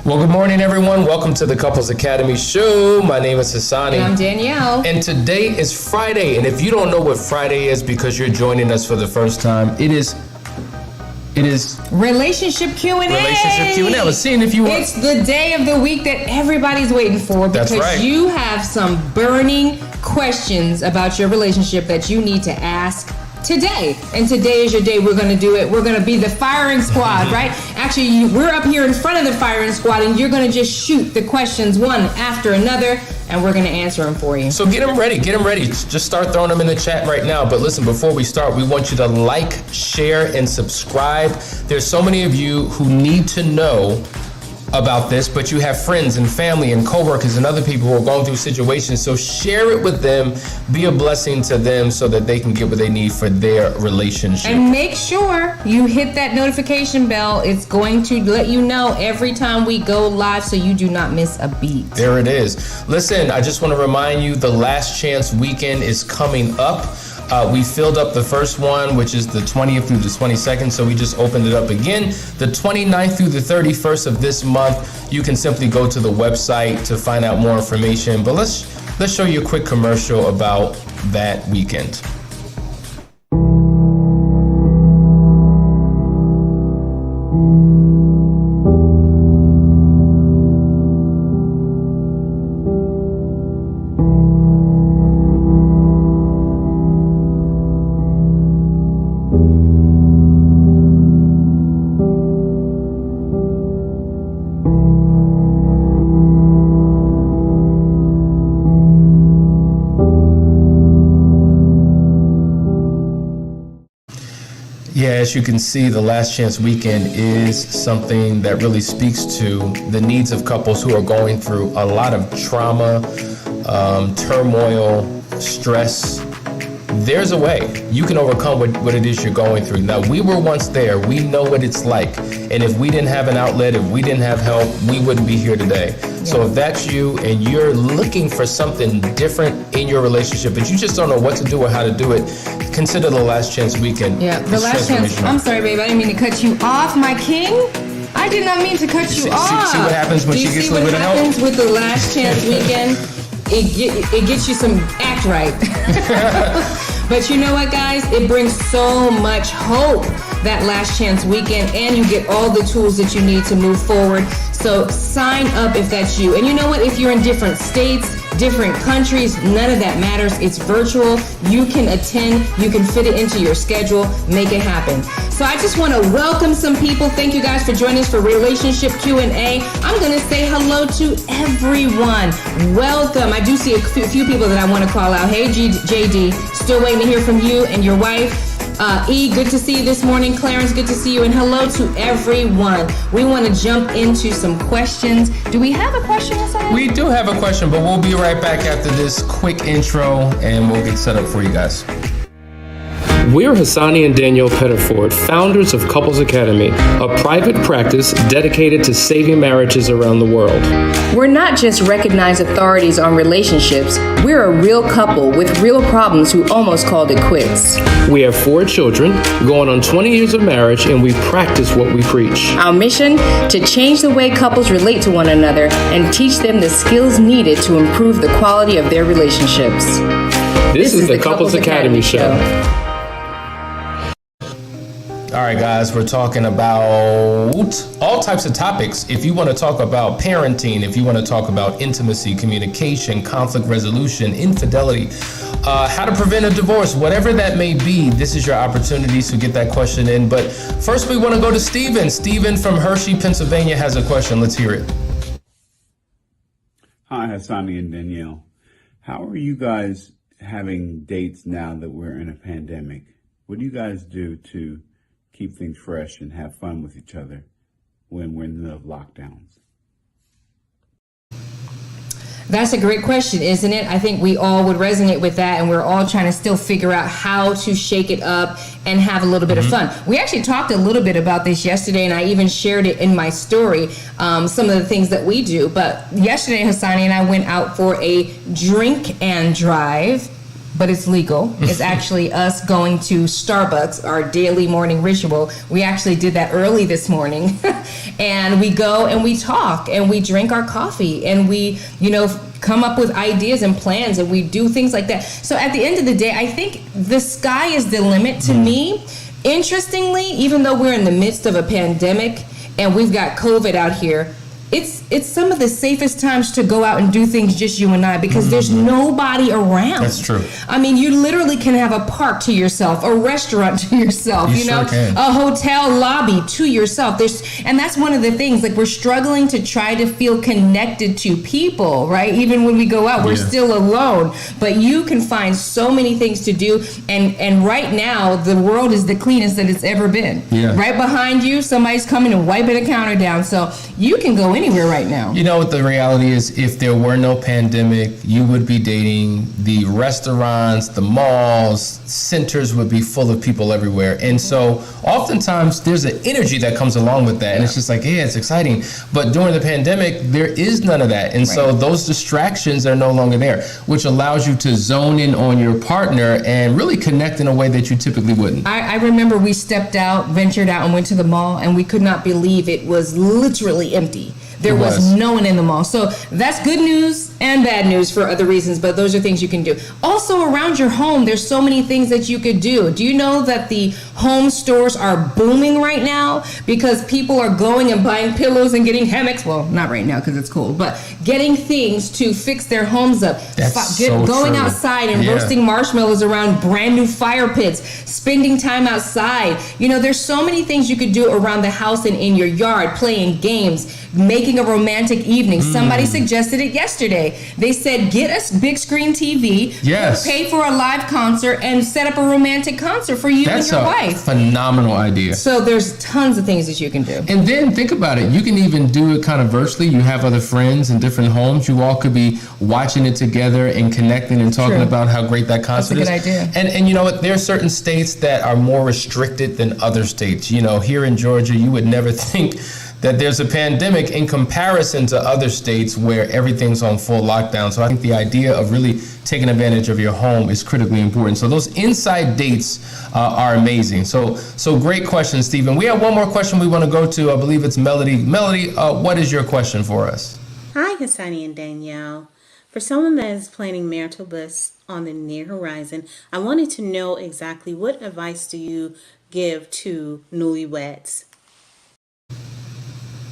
Well, good morning, everyone. Welcome to the Couples Academy show. My name is Hassani. And I'm Danielle. And today is Friday. And if you don't know what Friday is because you're joining us for the first time, it is Relationship Q&A. Relationship Q&A. I was seeing if you want. It's the day of the week that everybody's waiting for because That's right. You have some burning questions about your relationship that you need to ask today. And today is your day. We're going to do it. We're going to be the firing squad, right? Actually, we're up here in front of the firing squad, and you're going to just shoot the questions one after another, and we're going to answer them for you. So get them ready. Just start throwing them in the chat right now. But listen, before we start, we want you to like, share, and subscribe. There's so many of you who need to know about this, but you have friends and family and coworkers and other people who are going through situations. So share it with them. Be a blessing to them so that they can get what they need for their relationship. And make sure you hit that notification bell. It's going to let you know every time we go live so you do not miss a beat. There it is. Listen, I just want to remind you the Last Chance Weekend is coming up. We filled up the first one, which is the 20th through the 22nd, so we just opened it up again. The 29th through the 31st of this month, you can simply go to the website to find out more information. But let's show you a quick commercial about that weekend. Yeah, as you can see, the Last Chance Weekend is something that really speaks to the needs of couples who are going through a lot of trauma, turmoil, stress. There's a way you can overcome what it is you're going through. Now, we were once there. We know what it's like. And if we didn't have an outlet, if we didn't have help, we wouldn't be here today. Yeah. So if that's you and you're looking for something different in your relationship, but you just don't know what to do or how to do it, consider the Last Chance Weekend. Yeah, the Last Chance. I'm sorry, babe. I didn't mean to cut you off, my king. I did not mean to cut you off. See what happens when she gets a little bit of help? Do you see what happens with the Last Chance Weekend? It gets you some act right. But you know what, guys? It brings so much hope, that Last Chance Weekend, and you get all the tools that you need to move forward. So sign up if that's you. And you know what? If you're in different states, different countries, none of that matters. It's virtual. You can attend. You can fit it into your schedule. Make it happen. So I just want to welcome some people. Thank you guys for joining us for Relationship Q&A. I'm going to say hello to everyone. Welcome. I do see a few people that I want to call out. Hey, JD, still waiting to hear from you and your wife. E, good to see you this morning. Clarence, good to see you. And hello to everyone. We want to jump into some questions. Do we have a question, Hassan? We do have a question, but we'll be right back after this quick intro and we'll get set up for you guys. We're Hassani and Danielle Pettiford, founders of Couples Academy, a private practice dedicated to saving marriages around the world. We're not just recognized authorities on relationships. We're a real couple with real problems who almost called it quits. We have 4 children, going on 20 years of marriage, and we practice what we preach. Our mission? To change the way couples relate to one another and teach them the skills needed to improve the quality of their relationships. This is the Couples Academy show. All right, guys, we're talking about all types of topics. If you want to talk about parenting, if you want to talk about intimacy, communication, conflict resolution, infidelity, how to prevent a divorce, whatever that may be, this is your opportunity to get that question in. But first, we want to go to Stephen. Stephen from Hershey, Pennsylvania has a question. Let's hear it. Hi, Hassani and Danielle. How are you guys having dates now that we're in a pandemic? What do you guys do to keep things fresh and have fun with each other when we're in the middle of lockdowns? That's a great question, isn't it? I think we all would resonate with that, and we're all trying to still figure out how to shake it up and have a little bit of fun. We actually talked a little bit about this yesterday, and I even shared it in my story, some of the things that we do. But yesterday, Hassani and I went out for a drink and drive. but it's legal. It's actually us going to Starbucks, our daily morning ritual. We actually did that early this morning. And we go and we talk and we drink our coffee and we, come up with ideas and plans, and we do things like that. So at the end of the day, I think the sky is the limit to me. Interestingly, even though we're in the midst of a pandemic and we've got COVID out here, it's some of the safest times to go out and do things just you and I, because there's nobody around. That's true. I mean, you literally can have a park to yourself, a restaurant to yourself, You sure can. a hotel lobby to yourself. And that's one of the things, like, we're struggling to try to feel connected to people, right? Even when we go out, we're still alone. But you can find so many things to do. And right now, the world is the cleanest that it's ever been. Yeah. Right behind you, somebody's coming and wiping a counter down. So you can go anywhere right now. You know what the reality is? If there were no pandemic, you would be dating. The restaurants, the malls, centers would be full of people everywhere. And so oftentimes there's an energy that comes along with that. And it's just like, yeah, it's exciting. But during the pandemic, there is none of that. And so those distractions are no longer there, which allows you to zone in on your partner and really connect in a way that you typically wouldn't. I remember we stepped out, ventured out, and went to the mall, and we could not believe it was literally empty. There was no one in the mall. So that's good news and bad news for other reasons, but those are things you can do. Also, around your home, there's so many things that you could do. Do you know that the home stores are booming right now because people are going and buying pillows and getting hammocks? Well, not right now because it's cold, but getting things to fix their homes up. Going outside and roasting marshmallows around brand new fire pits, spending time outside. There's so many things you could do around the house and in your yard, playing games, making a romantic evening. Somebody suggested it yesterday. They said, get a big screen TV, pay for a live concert, and set up a romantic concert for you and your wife. That's a phenomenal idea. So there's tons of things that you can do. And then think about it. You can even do it kind of virtually. You have other friends in different homes. You all could be watching it together and connecting and talking about how great that concert is. That's a good idea. And you know what? There are certain states that are more restricted than other states. Here in Georgia, you would never think that there's a pandemic in comparison to other states where everything's on full lockdown. So I think the idea of really taking advantage of your home is critically important. So those inside dates are amazing. So great question, Stephen. We have one more question we want to go to. I believe it's Melody. Melody, what is your question for us? Hi, Hassani and Danielle. For someone that is planning marital bliss on the near horizon, I wanted to know exactly what advice do you give to newlyweds?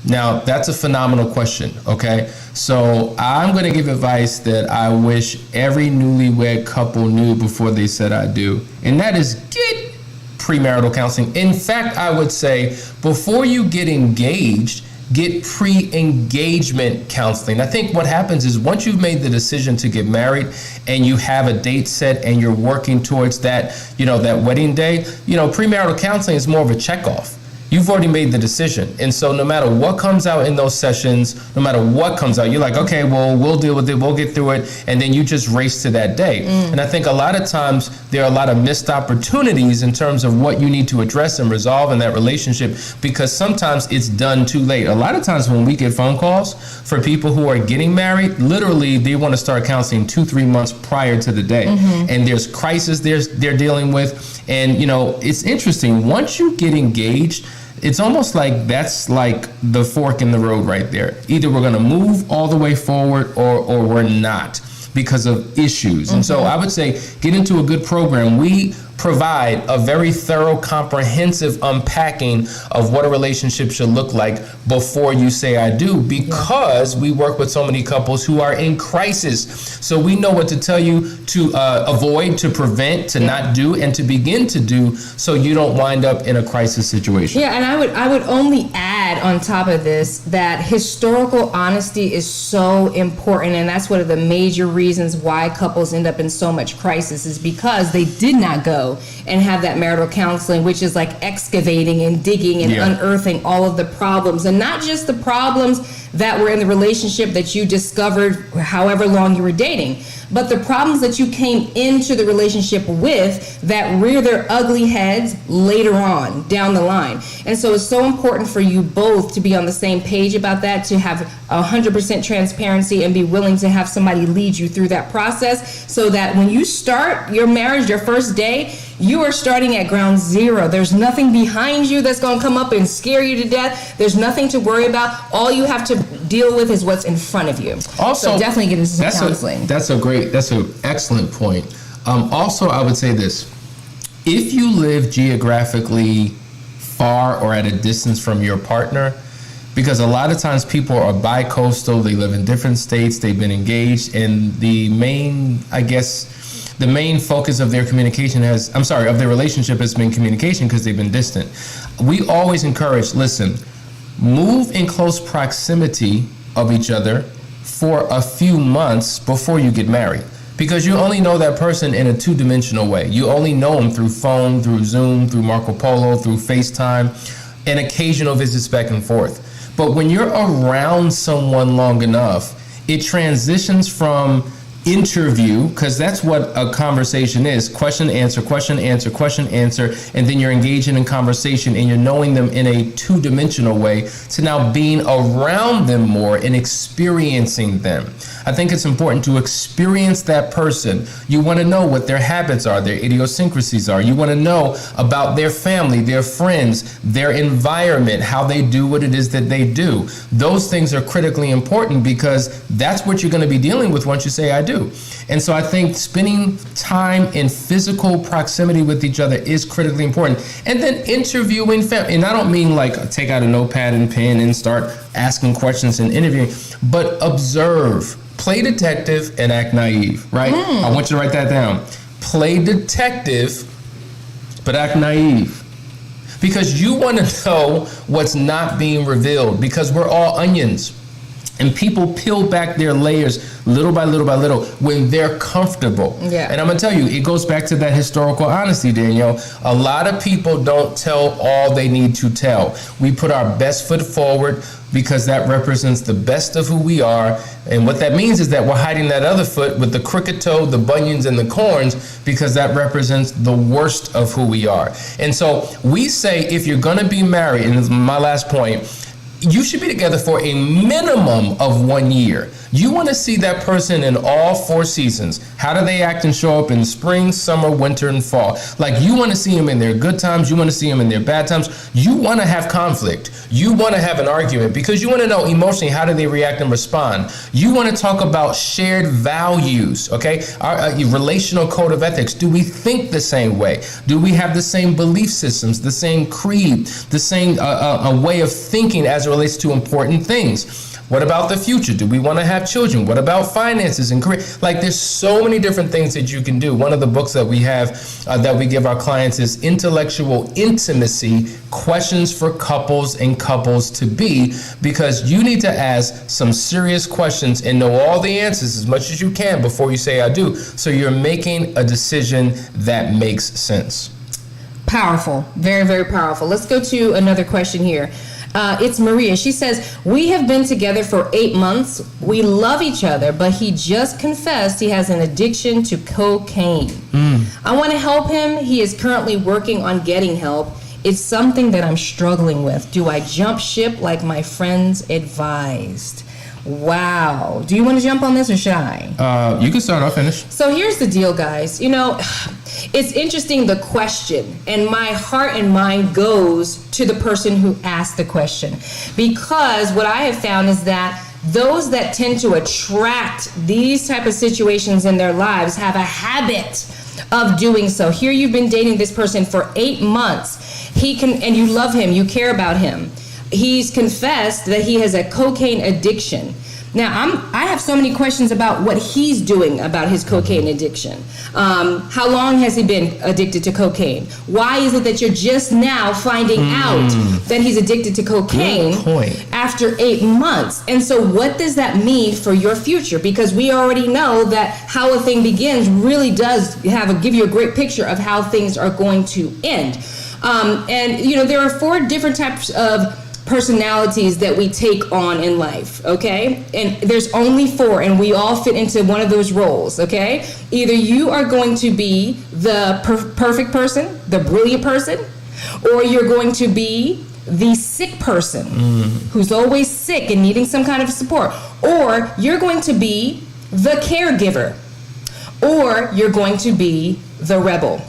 Now, that's a phenomenal question, okay? So I'm going to give advice that I wish every newlywed couple knew before they said I do, and that is get premarital counseling. In fact, I would say before you get engaged, get pre-engagement counseling. I think what happens is once you've made the decision to get married and you have a date set and you're working towards that, that wedding day, premarital counseling is more of a checkoff. You've already made the decision. And so no matter what comes out in those sessions, no matter what comes out, you're like, okay, well, we'll deal with it, we'll get through it, and then you just race to that day. And I think a lot of times there are a lot of missed opportunities in terms of what you need to address and resolve in that relationship, because sometimes it's done too late. A lot of times when we get phone calls for people who are getting married, literally they want to start counseling 2-3 months prior to the day. And there's crisis they're dealing with. And, it's interesting. Once you get engaged, it's almost like that's like the fork in the road right there. Either we're going to move all the way forward or we're not because of issues. And so I would say get into a good program. We provide a very thorough, comprehensive unpacking of what a relationship should look like before you say I do, because we work with so many couples who are in crisis. So we know what to tell you to avoid, to prevent, to not do, and to begin to do so you don't wind up in a crisis situation. Yeah, and I would only add on top of this that historical honesty is so important, and that's one of the major reasons why couples end up in so much crisis, is because they did not go and have that marital counseling, which is like excavating and digging and unearthing all of the problems, and not just the problems that were in the relationship that you discovered however long you were dating, but the problems that you came into the relationship with that rear their ugly heads later on down the line. And so it's so important for you both to be on the same page about that, to have 100% transparency and be willing to have somebody lead you through that process, so that when you start your marriage, your first day, you are starting at ground zero. There's nothing behind you that's going to come up and scare you to death. There's nothing to worry about. All you have to deal with is what's in front of you. Also, so definitely get into some counseling. That's an excellent point. Also, I would say this. If you live geographically far or at a distance from your partner, because a lot of times people are bi-coastal, they live in different states, they've been engaged, and the main focus of their of their relationship has been communication because they've been distant. We always encourage, listen, move in close proximity of each other for a few months before you get married. Because you only know that person in a two-dimensional way. You only know them through phone, through Zoom, through Marco Polo, through FaceTime, and occasional visits back and forth. But when you're around someone long enough, it transitions from interview, because that's what a conversation is: question, answer, question, answer, question, answer, and then you're engaging in conversation and you're knowing them in a two-dimensional way, to now being around them more and experiencing them. I think it's important to experience that person. You want to know what their habits are, their idiosyncrasies are. You want to know about their family, their friends, their environment, how they do what it is that they do. Those things are critically important, because that's what you're going to be dealing with once you say I do. And so I think spending time in physical proximity with each other is critically important. And then interviewing family. And I don't mean like take out a notepad and pen and start asking questions and interviewing, but observe. Play detective and act naive, right? I want you to write that down. Play detective, but act naive. Because you want to know what's not being revealed, because we're all onions. And people peel back their layers little by little by little when they're comfortable. Yeah. And I'm going to tell you, it goes back to that historical honesty, Danielle. A lot of people don't tell all they need to tell. We put our best foot forward because that represents the best of who we are. And what that means is that we're hiding that other foot with the crooked toe, the bunions, and the corns, because that represents the worst of who we are. And so we say, if you're going to be married, and this is my last point, you should be together for a minimum of 1 year. You want to see that person in all 4 seasons. How do they act and show up in spring, summer, winter, and fall? Like, you want to see them in their good times. You want to see them in their bad times. You want to have conflict. You want to have an argument, because you want to know emotionally, how do they react and respond? You want to talk about shared values, okay? Our relational code of ethics. Do we think the same way? Do we have the same belief systems, the same creed, the same a way of thinking as it relates to important things? What about the future? Do we want to have children? What about finances and career? Like, there's so many different things that you can do. One of the books that we have that we give our clients is Intellectual Intimacy, Questions for Couples and Couples to Be, because you need to ask some serious questions and know all the answers as much as you can before you say I do, so you're making a decision that makes sense. Powerful. Very, very powerful. Let's go to another question here. It's Maria. She says, we have been together for 8 months. We love each other, but he just confessed he has an addiction to cocaine. I want to help him. He is currently working on getting help. It's something that I'm struggling with. Do I jump ship like my friends advised? Wow. Do you want to jump on this, or should I? You can start. I'll finish. So here's the deal, guys. You know, it's interesting, the question, and my heart and mind goes to the person who asked the question, because what I have found is that those that tend to attract these type of situations in their lives have a habit of doing so. Here you've been dating this person for 8 months. And you love him, you care about him. He's confessed that he has a cocaine addiction. Now, I have so many questions about what he's doing about his cocaine addiction. How long has he been addicted to cocaine? Why is it that you're just now finding out that he's addicted to cocaine after 8 months? And so what does that mean for your future? Because we already know that how a thing begins really does give you a great picture of how things are going to end. And, you know, there are 4 different types of personalities that we take on in life, okay? And there's only 4, and we all fit into one of those roles, okay? Either you are going to be the perfect person, the brilliant person, or you're going to be the sick person who's always sick and needing some kind of support, or you're going to be the caregiver, or you're going to be the rebel.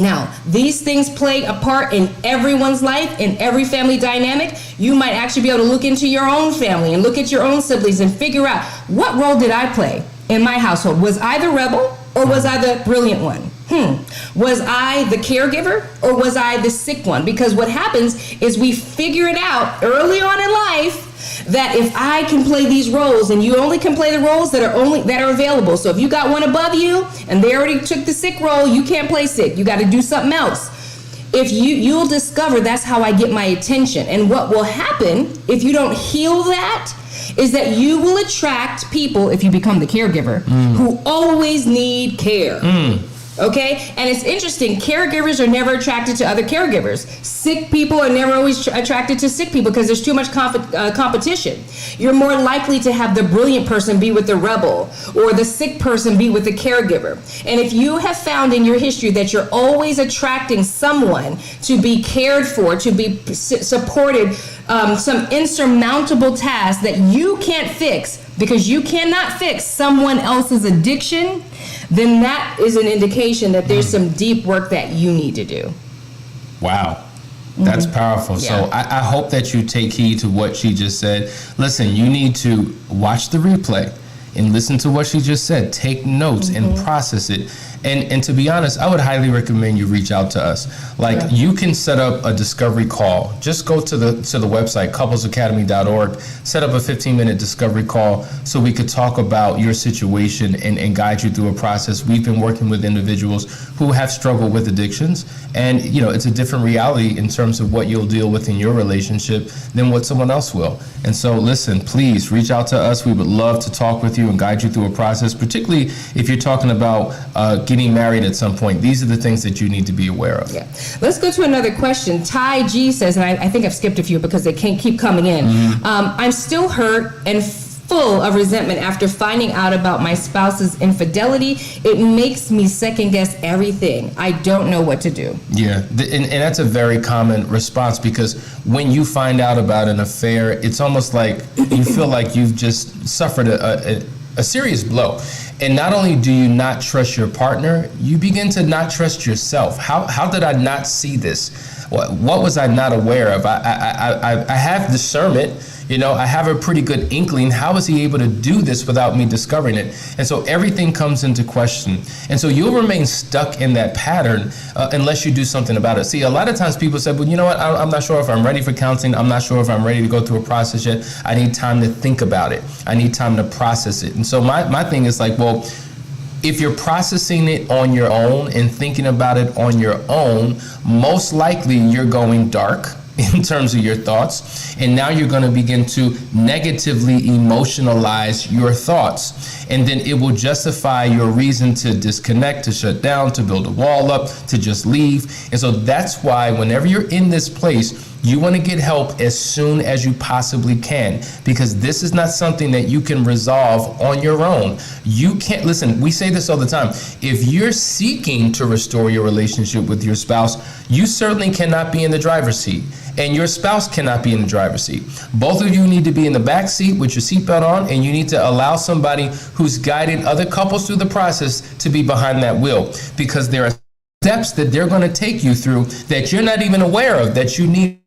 Now, these things play a part in everyone's life, in every family dynamic. You might actually be able to look into your own family and look at your own siblings and figure out, what role did I play in my household? Was I the rebel or was I the brilliant one? Was I the caregiver or was I the sick one? Because what happens is we figure it out early on in life that if I can play these roles, and you only can play the roles that are available. So if you got one above you and they already took the sick role, you can't play sick. You got to do something else. If you'll discover that's how I get my attention. And what will happen if you don't heal that is that you will attract people, if you become the caregiver, who always need care. Okay? And it's interesting, caregivers are never attracted to other caregivers. Sick people are never always attracted to sick people because there's too much competition. You're more likely to have the brilliant person be with the rebel or the sick person be with the caregiver. And if you have found in your history that you're always attracting someone to be cared for, to be supported, some insurmountable task that you can't fix because you cannot fix someone else's addiction, then that is an indication that there's some deep work that you need to do. Wow. That's powerful. Yeah. So I hope that you take heed to what she just said. Listen, you need to watch the replay and listen to what she just said. Take notes and process it. And to be honest, I would highly recommend you reach out to us. Like, you can set up a discovery call. Just go to the website, couplesacademy.org, set up a 15-minute discovery call so we could talk about your situation and guide you through a process. We've been working with individuals who have struggled with addictions, and it's a different reality in terms of what you'll deal with in your relationship than what someone else will. And so listen, please reach out to us. We would love to talk with you and guide you through a process, particularly if you're talking about getting married at some point. These are the things that you need to be aware of. Yeah. Let's go to another question. Ty G says, and I think I've skipped a few because they can't keep coming in. I'm still hurt and full of resentment after finding out about my spouse's infidelity. It makes me second guess everything. I don't know what to do. Yeah, and that's a very common response, because when you find out about an affair, it's almost like you feel like you've just suffered a serious blow. And not only do you not trust your partner, you begin to not trust yourself. How did I not see this? What was I not aware of? I have discernment. I have a pretty good inkling. How was he able to do this without me discovering it? And so everything comes into question. And so you'll remain stuck in that pattern unless you do something about it. See, a lot of times people say, well, you know what? I'm not sure if I'm ready for counseling. I'm not sure if I'm ready to go through a process yet. I need time to think about it. I need time to process it. And so my thing is like, well, if you're processing it on your own and thinking about it on your own, most likely you're going dark in terms of your thoughts, and now you're going to begin to negatively emotionalize your thoughts, and then it will justify your reason to disconnect, to shut down, to build a wall up, to just leave. And so that's why whenever you're in this place, you want to get help as soon as you possibly can, because this is not something that you can resolve on your own. You can't, listen, we say this all the time. If you're seeking to restore your relationship with your spouse, you certainly cannot be in the driver's seat, and your spouse cannot be in the driver's seat. Both of you need to be in the back seat with your seatbelt on, and you need to allow somebody who's guided other couples through the process to be behind that wheel, because there are steps that they're going to take you through that you're not even aware of that you need.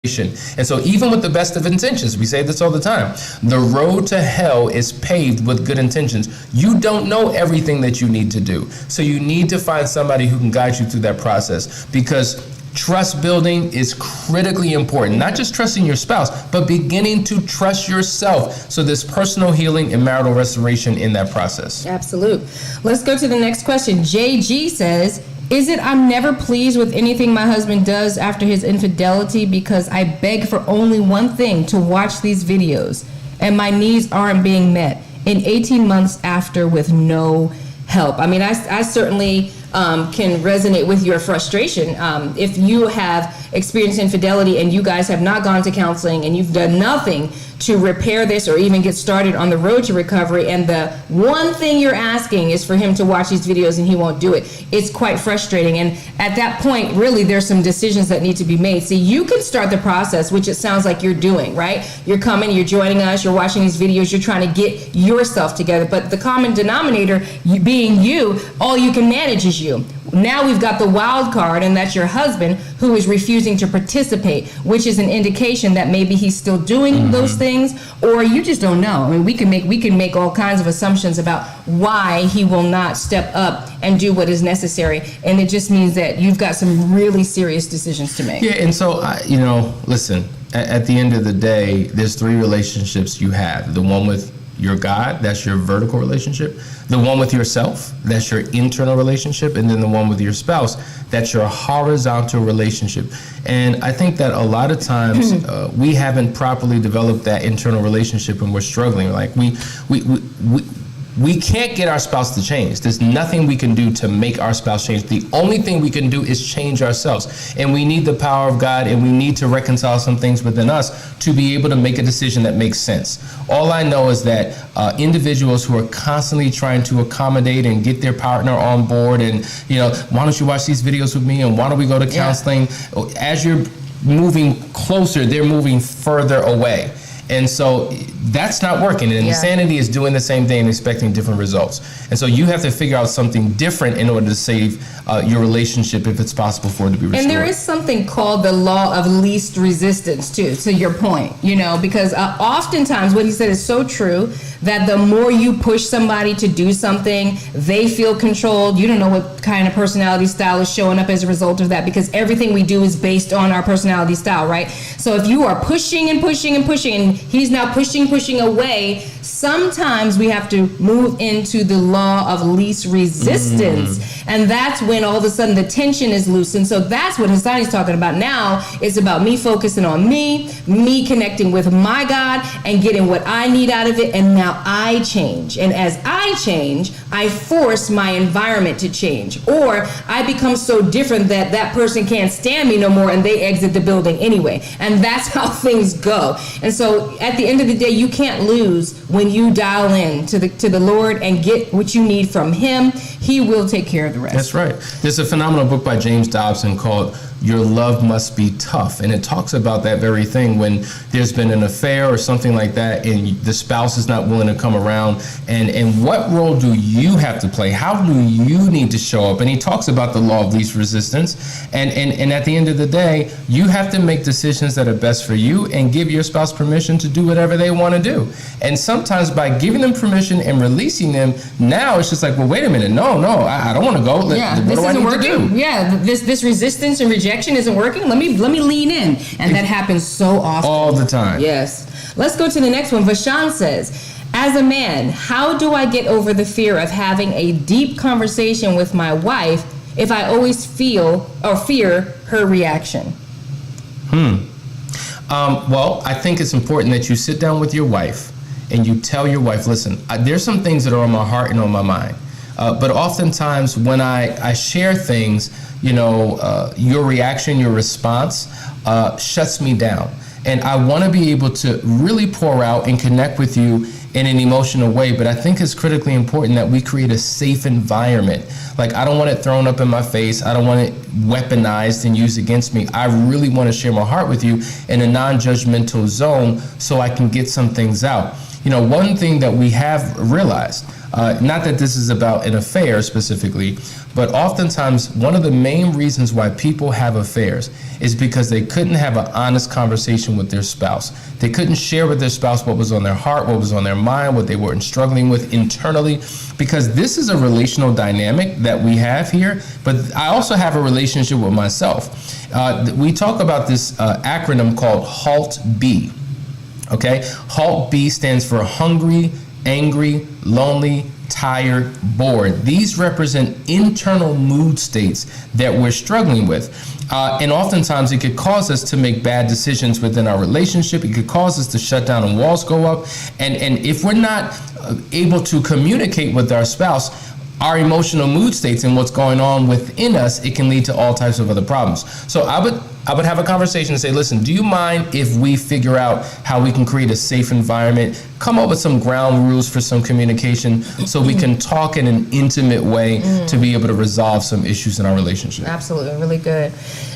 And so even with the best of intentions, we say this all the time, the road to hell is paved with good intentions. You don't know everything that you need to do. So you need to find somebody who can guide you through that process, because trust building is critically important. Not just trusting your spouse, but beginning to trust yourself. So there's personal healing and marital restoration in that process. Absolute. Let's go to the next question. JG says, is it I'm never pleased with anything my husband does after his infidelity because I beg for only one thing, to watch these videos, and my needs aren't being met in 18 months after with no help? I mean, I certainly can resonate with your frustration. If experienced infidelity and you guys have not gone to counseling and you've done nothing to repair this or even get started on the road to recovery, and the one thing you're asking is for him to watch these videos and he won't do it, it's quite frustrating. And at that point, really, there's some decisions that need to be made. See, you can start the process, which it sounds like you're doing, right? You're coming, you're joining us, you're watching these videos, you're trying to get yourself together. But the common denominator being you, all you can manage is you. Now we've got the wild card, and that's your husband, who is refusing to participate, which is an indication that maybe he's still doing those things, or you just don't know. I mean, we can make all kinds of assumptions about why he will not step up and do what is necessary, and it just means that you've got some really serious decisions to make. Yeah, and so listen. At the end of the day, there's 3 relationships you have: the one with your God, that's your vertical relationship; the one with yourself, that's your internal relationship; and then the one with your spouse, that's your horizontal relationship. And I think that a lot of times we haven't properly developed that internal relationship, and we're struggling. Like we can't get our spouse to change. There's nothing we can do to make our spouse change. The only thing we can do is change ourselves. And we need the power of God, and we need to reconcile some things within us to be able to make a decision that makes sense. All I know is that individuals who are constantly trying to accommodate and get their partner on board, and, why don't you watch these videos with me, and why don't we go to counseling? As you're moving closer, they're moving further away. And so that's not working. And insanity is doing the same thing and expecting different results. And so you have to figure out something different in order to save your relationship, if it's possible for it to be restored. And there is something called the law of least resistance, too, to your point, because oftentimes what he said is so true, that the more you push somebody to do something, they feel controlled. You don't know what kind of personality style is showing up as a result of that, because everything we do is based on our personality style, right? So if you are pushing and pushing and pushing, and he's now pushing away, sometimes we have to move into the law of least resistance. And that's when all of a sudden the tension is loosened. So that's what Hassani's talking about now. It's about me focusing on me connecting with my God and getting what I need out of it. And now I change. And as I change, I force my environment to change. Or I become so different that that person can't stand me no more and they exit the building anyway. And that's how things go. And so at the end of the day, you can't lose when you dial in to the Lord and get what you need from Him. He will take care of the rest. That's right. There's a phenomenal book by James Dobson called Your Love Must Be Tough. And it talks about that very thing when there's been an affair or something like that and the spouse is not willing to come around. And what role do you have to play? How do you need to show up? And he talks about the law of least resistance. And at the end of the day, you have to make decisions that are best for you and give your spouse permission to do whatever they want to do. And sometimes by giving them permission and releasing them, now it's just like, well, wait a minute. No, I don't want to go. What do I need to do? Yeah, this resistance and rejection isn't working. Let me lean in. And that happens so often. All the time. Yes. Let's go to the next one. Vashan says, as a man, how do I get over the fear of having a deep conversation with my wife if I always feel or fear her reaction? Well, I think it's important that you sit down with your wife and you tell your wife, listen, there's some things that are on my heart and on my mind. But oftentimes when I share things, your reaction, your response shuts me down. And I want to be able to really pour out and connect with you in an emotional way. But I think it's critically important that we create a safe environment. Like, I don't want it thrown up in my face. I don't want it weaponized and used against me. I really want to share my heart with you in a non-judgmental zone so I can get some things out. One thing that we have realized, not that this is about an affair specifically, but oftentimes one of the main reasons why people have affairs is because they couldn't have an honest conversation with their spouse. They couldn't share with their spouse what was on their heart, what was on their mind, what they were struggling with internally, because this is a relational dynamic that we have here, but I also have a relationship with myself. We talk about this acronym called HALT-B. Okay, HALT-B stands for hungry, angry, lonely, tired, bored. These represent internal mood states that we're struggling with. And oftentimes it could cause us to make bad decisions within our relationship. It could cause us to shut down and walls go up. And if we're not able to communicate with our spouse, our emotional mood states and what's going on within us, it can lead to all types of other problems. So I would have a conversation and say, listen, do you mind if we figure out how we can create a safe environment, come up with some ground rules for some communication so we can talk in an intimate way to be able to resolve some issues in our relationship? Absolutely, really good.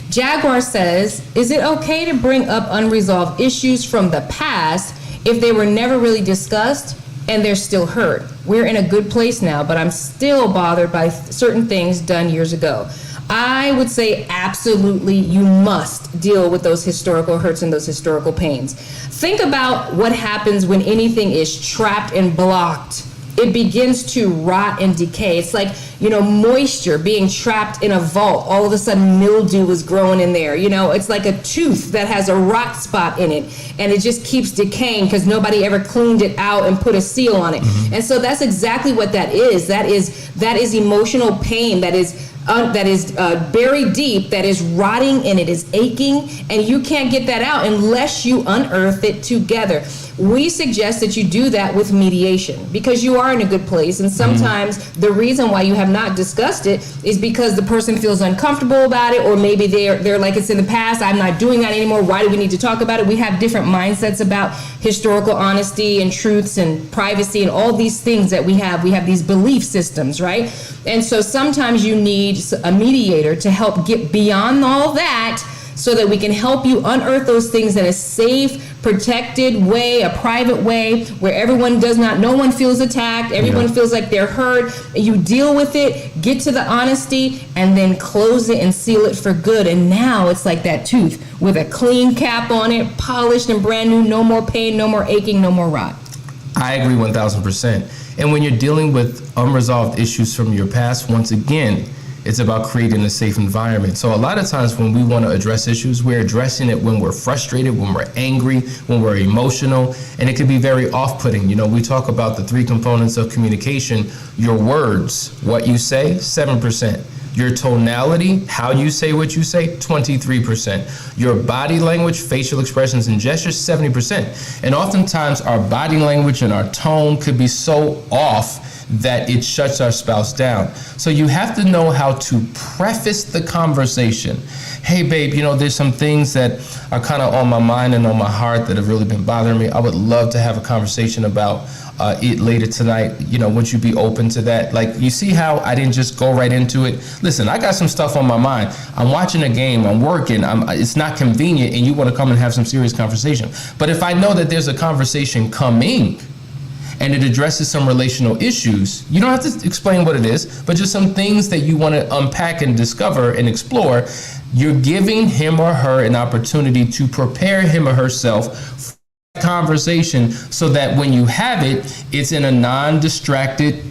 Jaguar says, is it okay to bring up unresolved issues from the past if they were never really discussed and they're still hurt? We're in a good place now, but I'm still bothered by certain things done years ago. I would say absolutely you must deal with those historical hurts and those historical pains. Think about what happens when anything is trapped and blocked. It begins to rot and decay. It's like, moisture being trapped in a vault. All of a sudden, mildew is growing in there. It's like a tooth that has a rot spot in it, and it just keeps decaying because nobody ever cleaned it out and put a seal on it. And so that's exactly what that is. That is emotional pain that is buried deep, that is rotting and it is aching, and you can't get that out unless you unearth it together. We suggest that you do that with mediation because you are in a good place, and sometimes the reason why you have not discussed it is because the person feels uncomfortable about it, or maybe they're like, it's in the past, I'm not doing that anymore, why do we need to talk about it? We have different mindsets about historical honesty and truths and privacy and all these things that we have these belief systems, right? And so sometimes you need a mediator to help get beyond all that so that we can help you unearth those things in a safe, protected way, a private way, where no one feels attacked, everyone feels like they're heard. You deal with it, get to the honesty, and then close it and seal it for good. And now it's like that tooth with a clean cap on it, polished and brand new, no more pain, no more aching, no more rot. I agree 1,000%. And when you're dealing with unresolved issues from your past, once again, it's about creating a safe environment. So a lot of times when we want to address issues, we're addressing it when we're frustrated, when we're angry, when we're emotional, and it can be very off-putting. We talk about the 3 components of communication. Your words, what you say, 7%. Your tonality, how you say what you say, 23%. Your body language, facial expressions and gestures, 70%. And oftentimes our body language and our tone could be so off that it shuts our spouse down. So you have to know how to preface the conversation. Hey babe, there's some things that are kind of on my mind and on my heart that have really been bothering me. I would love to have a conversation about it later tonight. Would you be open to that? Like, you see how I didn't just go right into it? Listen, I got some stuff on my mind. I'm watching a game, I'm working, it's not convenient, and you want to come and have some serious conversation. But if I know that there's a conversation coming, and it addresses some relational issues, you don't have to explain what it is, but just some things that you want to unpack and discover and explore, you're giving him or her an opportunity to prepare him or herself for the conversation so that when you have it, it's in a non-distracted,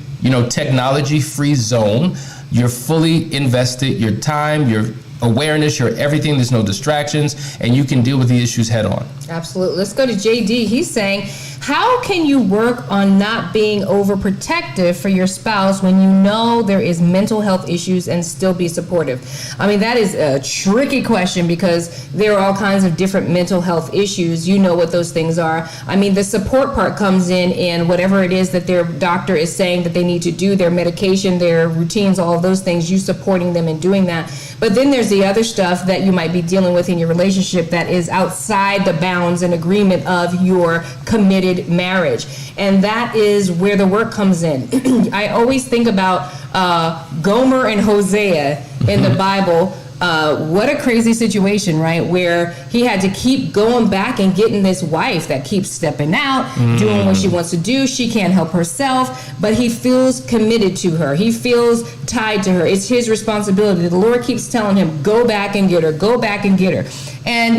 technology-free zone. You're fully invested, your time, your awareness, your everything, there's no distractions, and you can deal with the issues head on. Absolutely. Let's go to JD. He's saying, how can you work on not being overprotective for your spouse when you know there is mental health issues and still be supportive? I mean, that is a tricky question because there are all kinds of different mental health issues. You know what those things are. I mean, the support part comes in whatever it is that their doctor is saying that they need to do, their medication, their routines, all of those things, you supporting them in doing that. But then there's the other stuff that you might be dealing with in your relationship that is outside the bounds and agreement of your committed marriage. And that is where the work comes in. I always think about Gomer and Hosea in the Bible. What a crazy situation, right? Where he had to keep going back and getting this wife that keeps stepping out, doing what she wants to do. She can't help herself, but he feels committed to her. He feels tied to her. It's his responsibility. The Lord keeps telling him, go back and get her, go back and get her. And,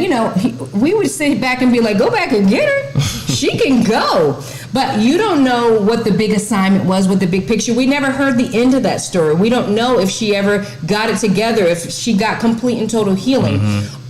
we would sit back and be like, go back and get her? She can go. But you don't know what the big assignment was, what the big picture. We never heard the end of that story. We don't know if she ever got it together, if she got complete and total healing.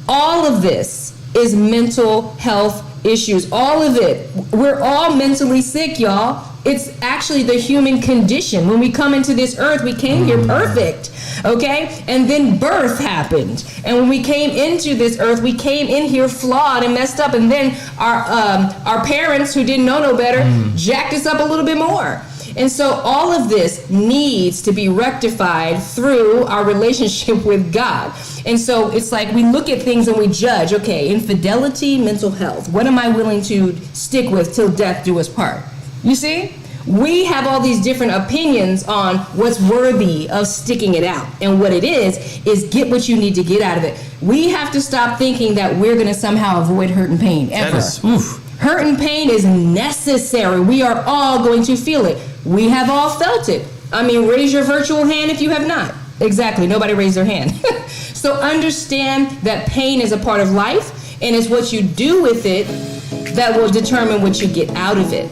All of this is mental health issues. All of it. We're all mentally sick, y'all. It's actually the human condition. When we come into this earth, we came here perfect, okay? And then birth happened. And when we came into this earth, we came in here flawed and messed up. And then our parents, who didn't know no better, jacked us up a little bit more. And so all of this needs to be rectified through our relationship with God. And so it's like we look at things and we judge, okay, infidelity, mental health. What am I willing to stick with till death do us part? You see? We have all these different opinions on what's worthy of sticking it out. And what it is get what you need to get out of it. We have to stop thinking that we're going to somehow avoid hurt and pain, ever. Hurt and pain is necessary. We are all going to feel it. We have all felt it. I mean, raise your virtual hand if you have not. Exactly. Nobody raised their hand. So understand that pain is a part of life, and it's what you do with it that will determine what you get out of it.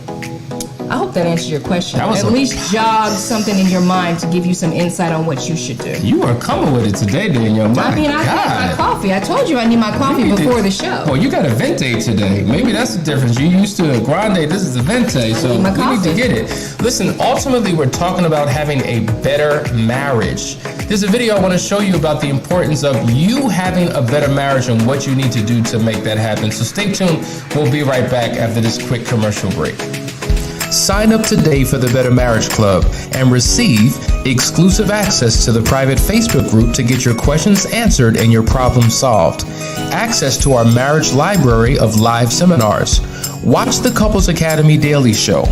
I hope that answered your question. At least jog something in your mind to give you some insight on what you should do. You are coming with it today, Danielle. I had my coffee. I told you I need my coffee before the show. Well, you got a vente today. Maybe that's the difference. You used to a grande. This is a vente, so we need to get it. Listen, ultimately, we're talking about having a better marriage. There's a video I want to show you about the importance of you having a better marriage and what you need to do to make that happen. So stay tuned. We'll be right back after this quick commercial break. Sign up today for the Better Marriage Club and receive exclusive access to the private Facebook group to get your questions answered and your problems solved. Access to our marriage library of live seminars. Watch the Couples Academy Daily Show.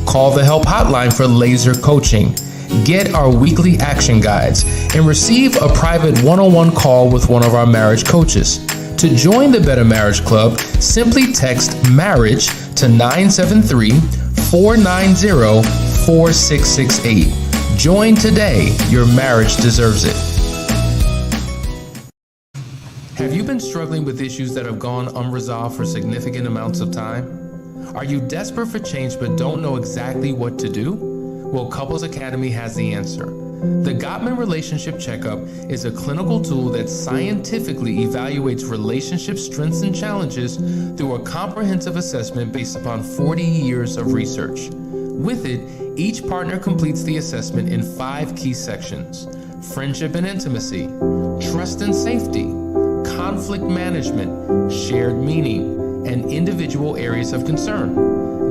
Call the help hotline for laser coaching. Get our weekly action guides and receive a private one-on-one call with one of our marriage coaches. To join the Better Marriage Club, simply text MARRIAGE to 973-490-4668. Join today. Your marriage deserves it. Have you been struggling with issues that have gone unresolved for significant amounts of time? Are you desperate for change but don't know exactly what to do? Well, Couples Academy has the answer. The Gottman Relationship Checkup is a clinical tool that scientifically evaluates relationship strengths and challenges through a comprehensive assessment based upon 40 years of research. With it, each partner completes the assessment in 5 key sections: friendship and intimacy, trust and safety, conflict management, shared meaning, and individual areas of concern.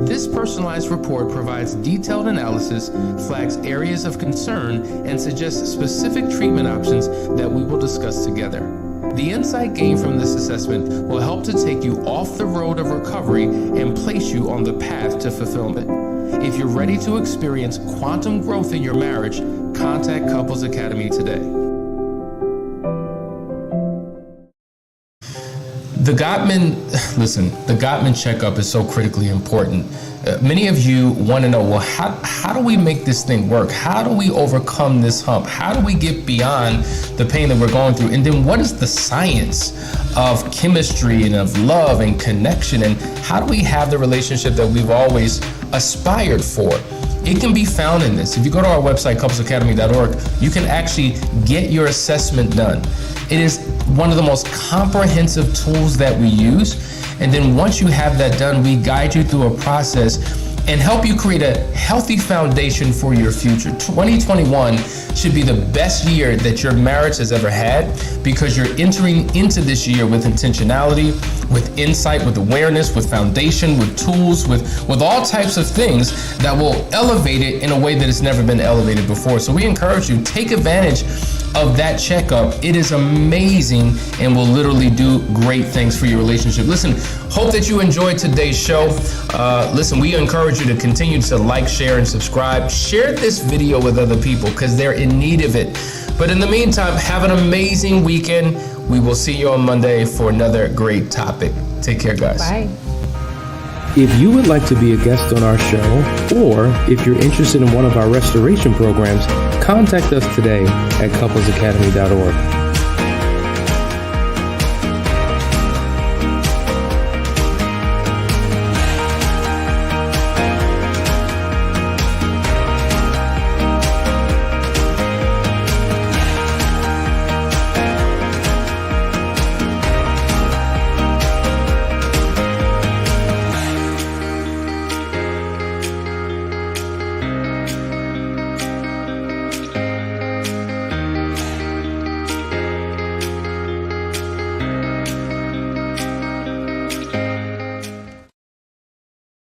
This personalized report provides detailed analysis, flags areas of concern, and suggests specific treatment options that we will discuss together. The insight gained from this assessment will help to take you off the road of recovery and place you on the path to fulfillment. If you're ready to experience quantum growth in your marriage, contact Couples Academy today. The Gottman checkup is so critically important. Many of you want to know, well, how do we make this thing work? How do we overcome this hump? How do we get beyond the pain that we're going through? And then what is the science of chemistry and of love and connection? And how do we have the relationship that we've always aspired for? It can be found in this. If you go to our website, couplesacademy.org, you can actually get your assessment done. It is one of the most comprehensive tools that we use. And then once you have that done, we guide you through a process and help you create a healthy foundation for your future. 2021 should be the best year that your marriage has ever had, because you're entering into this year with intentionality, with insight, with awareness, with foundation, with tools, with all types of things that will elevate it in a way that it's never been elevated before. So we encourage you, take advantage of that checkup. It is amazing and will literally do great things for your relationship. Listen, hope that you enjoyed today's show. Listen, we encourage you to continue to like, share, and subscribe. Share this video with other people because they're in need of it. But in the meantime, have an amazing weekend. We will see you on Monday for another great topic. Take care, guys. Bye. If you would like to be a guest on our show, or if you're interested in one of our restoration programs, contact us today at couplesacademy.org.